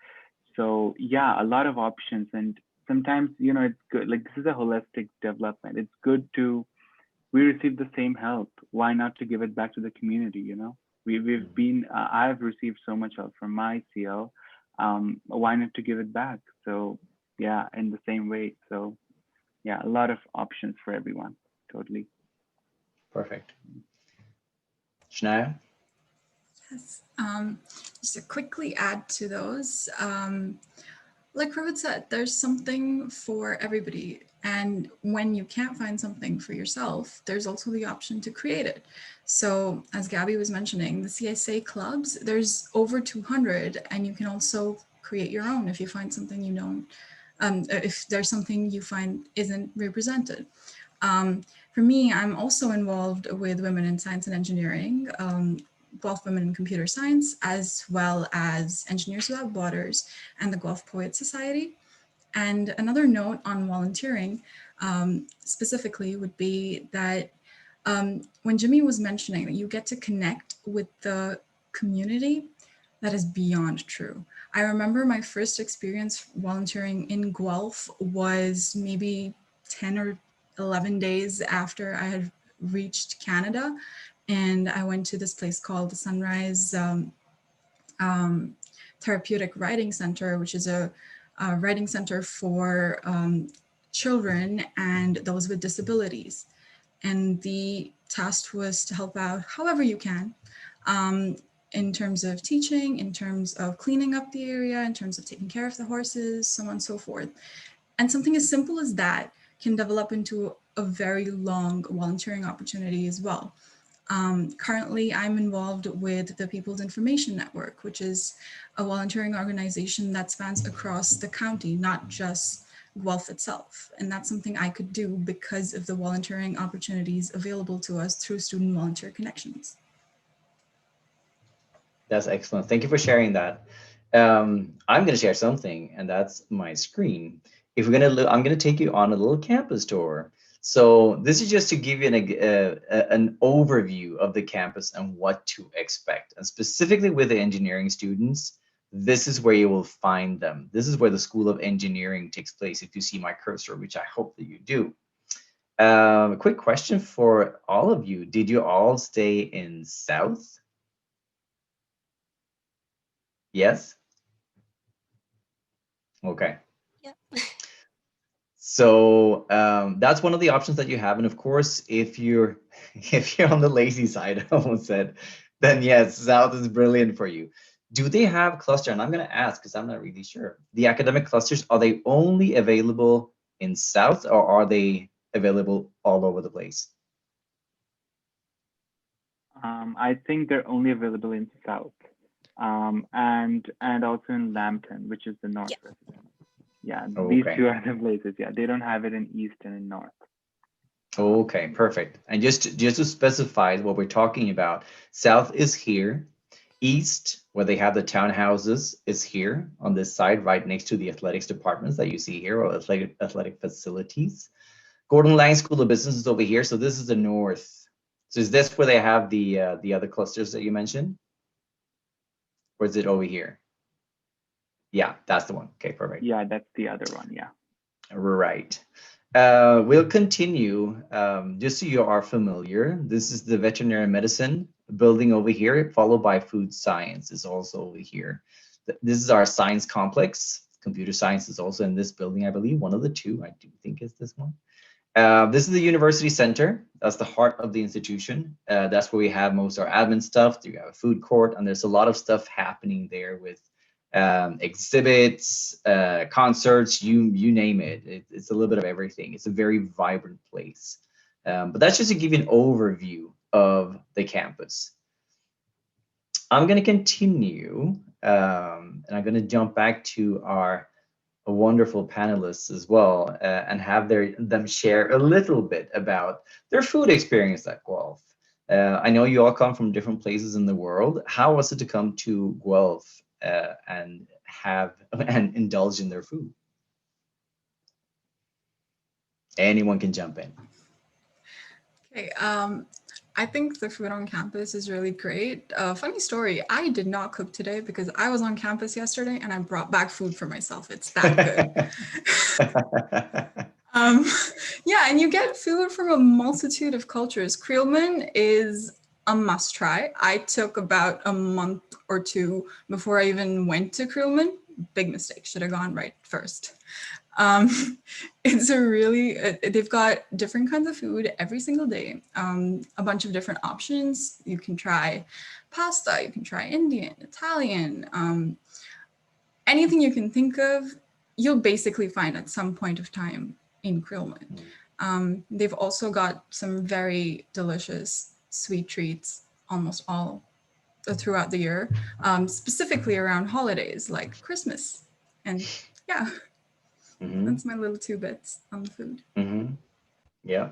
So yeah, a lot of options. And sometimes, it's good. Like, this is a holistic development. It's good to we receive the same help. Why not to give it back to the community? We've Mhm. been I've received so much help from my CL. Why not to give it back? So yeah, in the same way. So yeah, a lot of options for everyone. Totally. Perfect. Shania? Yes. Just to quickly add to those, like Rohit said, there's something for everybody. And when you can't find something for yourself, there's also the option to create it. So, as Gabby was mentioning, the CSA clubs, there's over 200, and you can also create your own if you find something you don't, if there's something you find isn't represented. For me, I'm also involved with Women in Science and Engineering, Guelph Women in Computer Science, as well as Engineers Without Borders and the Guelph Poets Society. And another note on volunteering specifically would be that when Jimmy was mentioning that you get to connect with the community, that is beyond true. I remember my first experience volunteering in Guelph was maybe 10 or 11 days after I had reached Canada. And I went to this place called the Sunrise um, Therapeutic Writing Center, which is a writing center for children and those with disabilities. And the task was to help out however you can, in terms of teaching, in terms of cleaning up the area, in terms of taking care of the horses, so on and so forth. And something as simple as that can develop into a very long volunteering opportunity as well. Currently, I'm involved with the People's Information Network, which is a volunteering organization that spans across the county, not just Guelph itself. And that's something I could do because of the volunteering opportunities available to us through Student Volunteer Connections. That's excellent. Thank you for sharing that. I'm going to share something, and that's my screen. If we're going to, I'm going to take you on a little campus tour. So this is just to give you an overview of the campus and what to expect. And specifically with the engineering students, this is where you will find them. This is where the School of Engineering takes place. If you see my cursor, which I hope that you do. A quick question for all of you. Did you all stay in South? Yes? Okay. Yeah. So that's one of the options that you have. And of course, if you're if you're on the lazy side, I almost said, then yes, South is brilliant for you. Do they have cluster? And I'm going to ask because I'm not really sure. The academic clusters, are they only available in South, or are they available all over the place? I think they're only available in South, and also in Lambton, which is the North Yeah. resident. Yeah, these Okay. two are the places. Yeah, they don't have it in East and in North. Okay, perfect. And just to specify what we're talking about, South is here. East, where they have the townhouses, is here on this side, right next to the athletics departments that you see here, or athletic facilities. Gordon Lang School of Business is over here. So this is the north. So is this where they have the other clusters that you mentioned? Or is it over here? Yeah, that's the one. Okay, perfect. Yeah, that's the other one. Yeah. Right. We'll continue, just so you are familiar. This is the veterinary medicine building over here, followed by food science is also over here. This is our science complex. Computer science is also in this building, I believe. One of the two, I do think is this one. This is the university center. That's the heart of the institution. That's where we have most of our admin stuff. You have a food court, and there's a lot of stuff happening there with exhibits, concerts, you name it. It's a little bit of everything. It's a very vibrant place. But that's just to give you an overview of the campus. I'm going to continue, and I'm going to jump back to our wonderful panelists as well, and have them share a little bit about their food experience at Guelph. I know you all come from different places in the world. How was it to come to Guelph and indulge in their food? Anyone can jump in. Okay, I think the food on campus is really great. Funny story, I did not cook today because I was on campus yesterday and I brought back food for myself. It's that good. Yeah, and you get food from a multitude of cultures. Creelman is a must try. I took about a month or two before I even went to Creelman. Big mistake, should have gone right first. It's a really, they've got different kinds of food every single day, a bunch of different options. You can try pasta, you can try Indian, Italian, anything you can think of, you'll basically find at some point of time in Creelman. They've also got some very delicious sweet treats almost all throughout the year, specifically around holidays like Christmas. And yeah. That's my little 2 bits on the food. Yeah.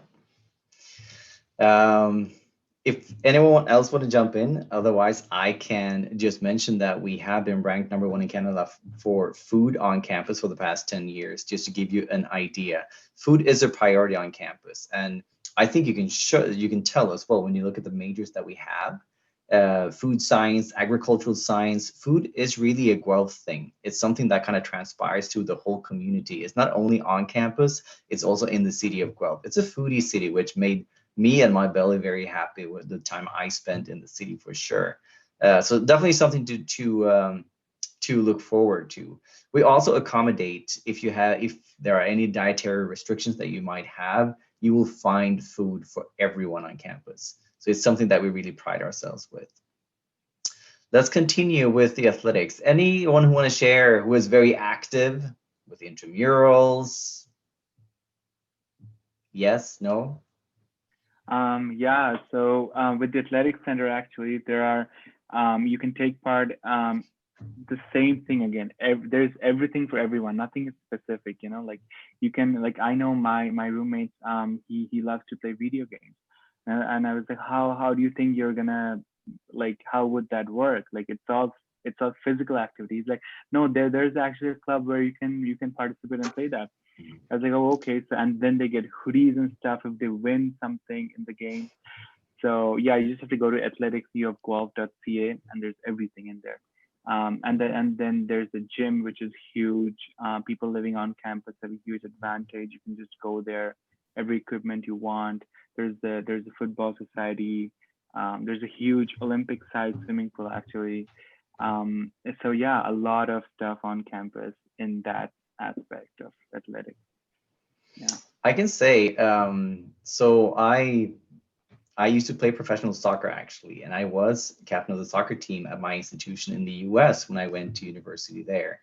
If anyone else want to jump in, otherwise I can just mention that we have been ranked #1 in Canada for food on campus for the past 10 years, just to give you an idea. Food is a priority on campus, and I think you can tell as well when you look at the majors that we have. Food science, agricultural science, food is really a Guelph thing. It's something that kind of transpires through the whole community. It's not only on campus, it's also in the city of Guelph. It's a foodie city, which made me and my belly very happy with the time I spent in the city for sure. So definitely something to look forward to. We also accommodate if there are any dietary restrictions that you might have, you will find food for everyone on campus. So it's something that we really pride ourselves with. Let's continue with the athletics. Anyone who want to share who is very active with the intramurals? Yes, no? Yeah, so with the athletic center, actually, there are, you can take part, the same thing again. There's everything for everyone, nothing is specific, you know, like you can, like, I know my roommate, he loves to play video games. And I was like, how do you think you're gonna, like, how would that work? Like, it's all physical activities. Like, no, there's actually a club where you can participate and play that. I was like, oh, okay. So, and then they get hoodies and stuff if they win something in the game. So yeah, you just have to go to athleticsufguelph.ca and there's everything in there. And then there's a gym, which is huge. People living on campus have a huge advantage. You can just go there, every equipment you want. There's a football society. There's a huge Olympic-sized swimming pool, actually. So yeah, a lot of stuff on campus in that aspect of athletics. Yeah, I can say, so I used to play professional soccer actually, and I was captain of the soccer team at my institution in the US when I went to university there.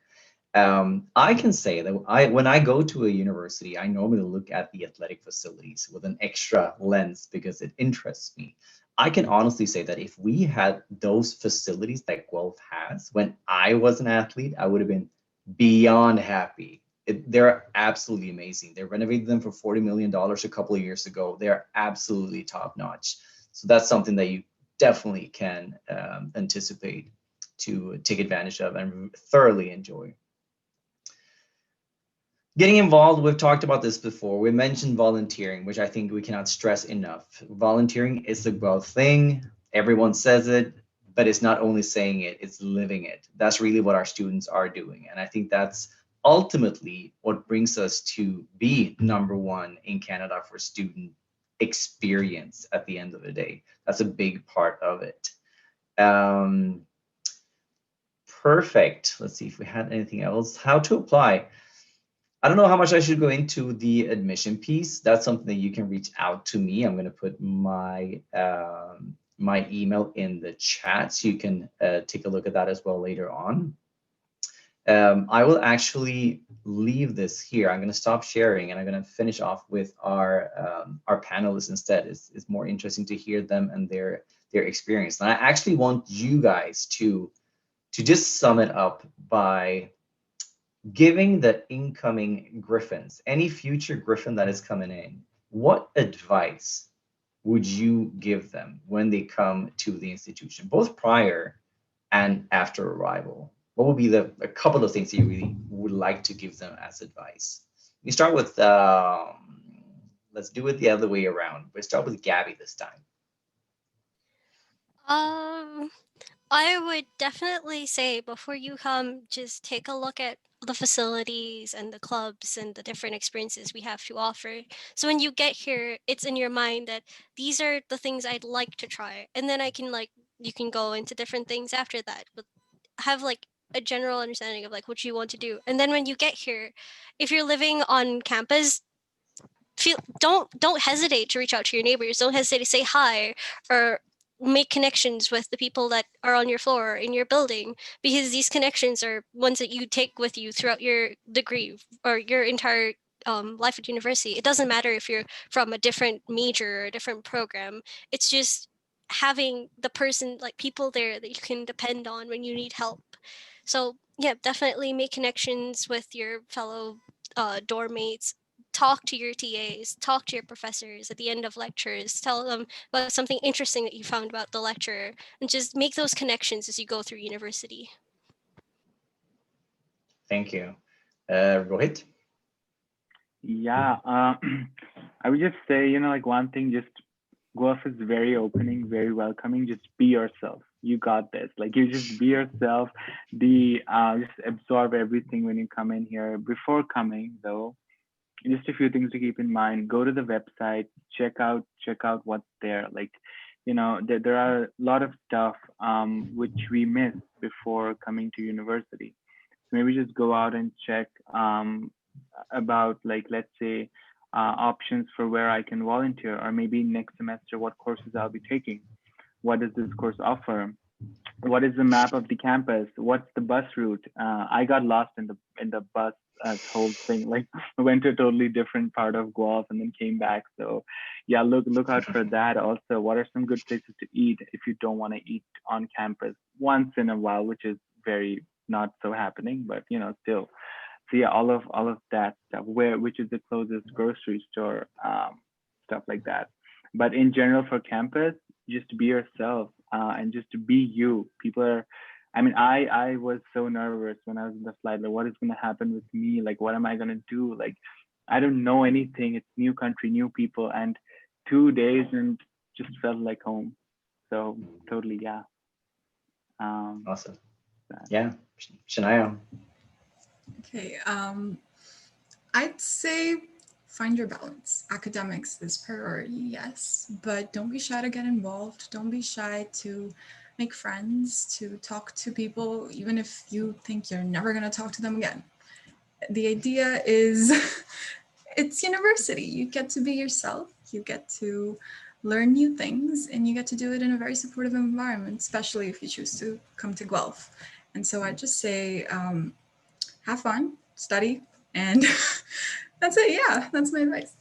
I can say that when I go to a university, I normally look at the athletic facilities with an extra lens because it interests me. I can honestly say that if we had those facilities that Guelph has when I was an athlete, I would have been beyond happy. They're absolutely amazing. They renovated them for $40 million a couple of years ago. They're absolutely top notch. So that's something that you definitely can anticipate to take advantage of and thoroughly enjoy. Getting involved, we've talked about this before. We mentioned volunteering, which I think we cannot stress enough. Volunteering is a Guelph thing. Everyone says it, but it's not only saying it, it's living it. That's really what our students are doing. And I think that's ultimately what brings us to be #1 in Canada for student experience at the end of the day. That's a big part of it. Perfect. Let's see if we had anything else. How to apply. I don't know how much I should go into the admission piece. That's something that you can reach out to me. I'm going to put my my email in the chat, so you can take a look at that as well later on. I will actually leave this here. I'm going to stop sharing, and I'm going to finish off with our panelists instead. It's more interesting to hear them and their experience. And I actually want you guys to just sum it up by giving the incoming Griffins, any future Griffin that is coming in, what advice would you give them when they come to the institution, both prior and after arrival? What would be a couple of things that you really would like to give them as advice? We start with, let's do it the other way around. We'll start with Gabby this time. I would definitely say before you come, just take a look at the facilities and the clubs and the different experiences we have to offer. So when you get here, it's in your mind that these are the things I'd like to try. And then you can go into different things after that, but have like a general understanding of like what you want to do. And then when you get here, if you're living on campus, don't hesitate to reach out to your neighbors. Don't hesitate to say hi or make connections with the people that are on your floor or in your building, because these connections are ones that you take with you throughout your degree or your entire life at university. It doesn't matter if you're from a different major or a different program. It's just having the person, like people there that you can depend on when you need help. So yeah, definitely make connections with your fellow dorm mates. Talk to your TAs, talk to your professors at the end of lectures, tell them about something interesting that you found about the lecturer, and just make those connections as you go through university. Thank you. Rohit? Yeah, I would just say, like one thing, just Guelph is very opening, very welcoming. Just be yourself. You got this. Like you just be yourself. Just absorb everything when you come in here. Before coming though, just a few things to keep in mind. Go to the website, check out what's there. Like, there are a lot of stuff which we miss before coming to university. So maybe just go out and check about, like, let's say options for where I can volunteer, or maybe next semester what courses I'll be taking. What does this course offer? What is the map of the campus? What's the bus route? I got lost in the bus whole thing. Like I went to a totally different part of Guelph and then came back. So yeah, look out for that. Also, what are some good places to eat if you don't want to eat on campus once in a while, which is very not so happening, but still. So yeah, all of that stuff. Which is the closest grocery store, stuff like that. But in general, for campus, just be yourself and just be you. People are, I was so nervous when I was in the flight. Like, what is going to happen with me? Like, what am I going to do? Like, I don't know anything. It's new country, new people, and 2 days and just felt like home. So totally, yeah. Awesome. Yeah, Shania. Okay, I'd say find your balance. Academics is priority, yes, but don't be shy to get involved. Don't be shy to make friends, to talk to people, even if you think you're never going to talk to them again. The idea is it's university. You get to be yourself. You get to learn new things, and you get to do it in a very supportive environment, especially if you choose to come to Guelph. And so I just say, have fun, study, and that's it. Yeah, that's my advice.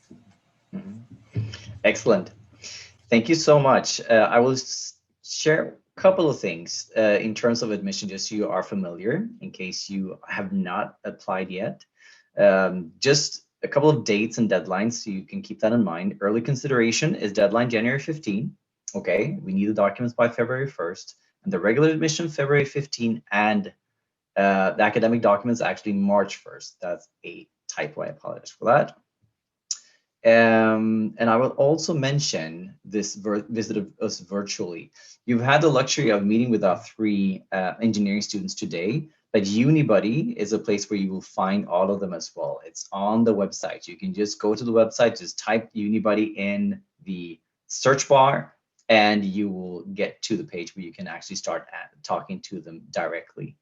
Excellent. Thank you so much. I will share a couple of things in terms of admission, just so you are familiar, in case you have not applied yet. Just a couple of dates and deadlines, so you can keep that in mind. Early consideration is deadline January 15. Okay, we need the documents by February 1st, and the regular admission February 15, and the academic documents actually March 1st. That's a typo. I apologize for that. And I will also mention this visit of us virtually. You've had the luxury of meeting with our 3 engineering students today. But Unibuddy is a place where you will find all of them as well. It's on the website. You can just go to the website, just type Unibuddy in the search bar, and you will get to the page where you can actually start talking to them directly.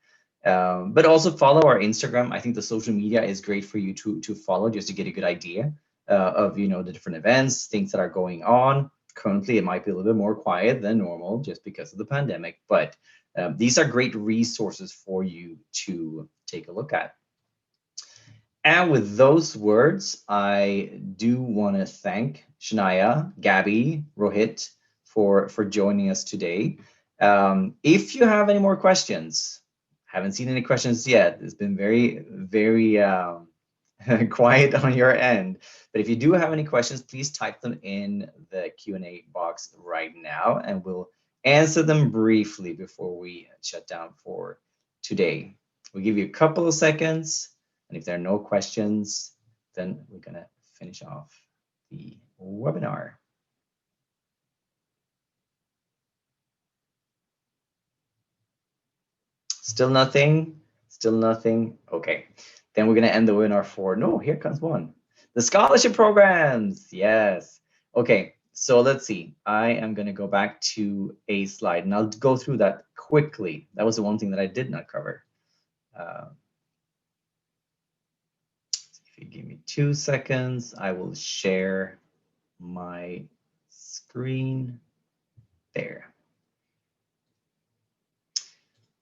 But also follow our Instagram. I think the social media is great for you to follow, just to get a good idea of the different events, things that are going on. Currently, it might be a little bit more quiet than normal just because of the pandemic, but these are great resources for you to take a look at. And with those words, I do want to thank Shania, Gabby, Rohit for joining us today. If you have any more questions, haven't seen any questions yet. It's been very, very quiet on your end. But if you do have any questions, please type them in the Q&A box right now, and we'll answer them briefly before we shut down for today. We'll give you a couple of seconds, and if there are no questions, then we're gonna finish off the webinar. Still nothing, still nothing. Okay, then we're gonna end the webinar for, no, here comes one. The scholarship programs, yes. Okay, so let's see. I am gonna go back to a slide and I'll go through that quickly. That was the one thing that I did not cover. If you give me 2 seconds, I will share my screen there.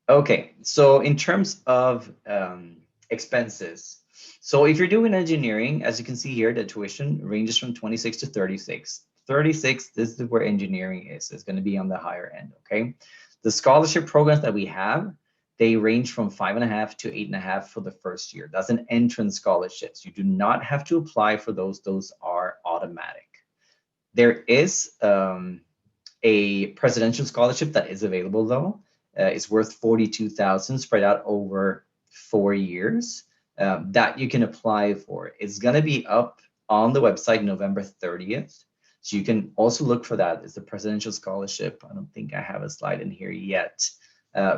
Okay, so in terms of expenses, so if you're doing engineering, as you can see here, the tuition ranges from 26 to 36. 36, this is where engineering is. It's going to be on the higher end, okay? The scholarship programs that we have, they range from 5.5 to 8.5 for the first year. That's an entrance scholarships. You do not have to apply for those. Those are automatic. There is a presidential scholarship that is available though. It's worth 42,000 spread out over 4 years that you can apply for. It's going to be up on the website November 30th. So you can also look for that. It's the presidential scholarship. I don't think I have a slide in here yet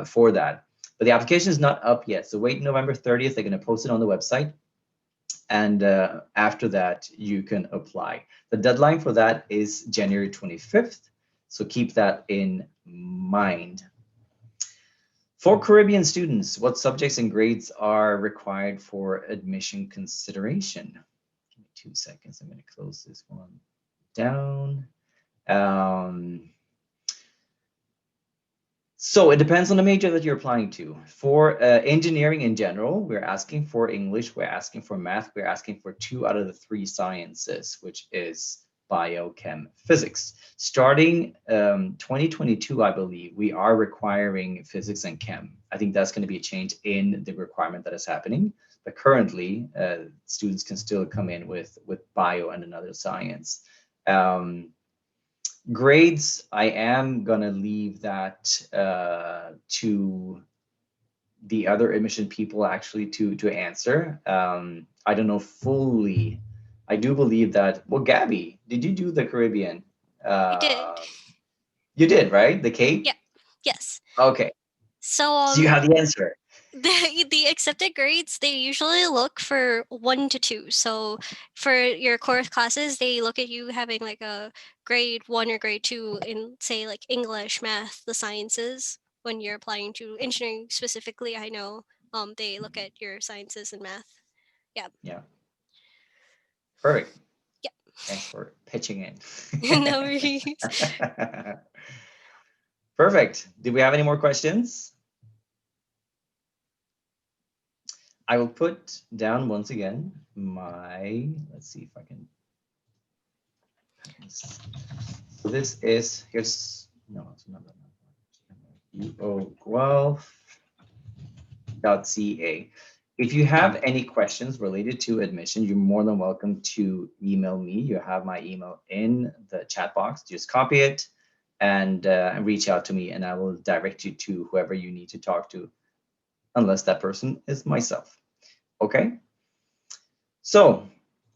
for that. But the application is not up yet. So wait November 30th. They're going to post it on the website. And after that, you can apply. The deadline for that is January 25th. So keep that in mind. For Caribbean students, what subjects and grades are required for admission consideration? Give me 2 seconds. I'm going to close this one down. So it depends on the major that you're applying to. For engineering in general, we're asking for English, we're asking for math, we're asking for 2 out of the 3 sciences, which is bio, chem, physics. Starting 2022, I believe, we are requiring physics and chem. I think that's going to be a change in the requirement that is happening. But currently, students can still come in with bio and another science. Grades, I am going to leave that to the other admission people actually to answer. I don't know fully. I do believe that, well, Gabby, did you do the Caribbean? I did. You did, right? The Cape? Yeah. Yes. Okay. So So you have the answer. the accepted grades, they usually look for 1 to 2. So for your core classes, they look at you having like a grade 1 or grade 2 in, say, like English, math, the sciences. When you're applying to engineering specifically, I know they look at your sciences and math. Yeah. Yeah. Perfect. Yeah. Thanks for pitching in. No worries. Perfect. Do we have any more questions? I will put down once again my, let's see if I can. So this is, here's, no, it's not that. Guelph.ca. If you have any questions related to admission, you're more than welcome to email me. You have my email in the chat box. Just copy it and reach out to me, and I will direct you to whoever you need to talk to, unless that person is myself. Okay? So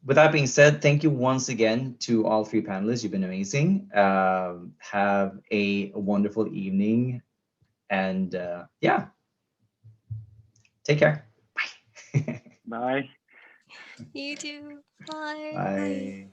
with that being said, thank you once again to all 3 panelists. You've been amazing. Have a wonderful evening. And yeah, Take care. Bye. Bye. You too. Bye. Bye.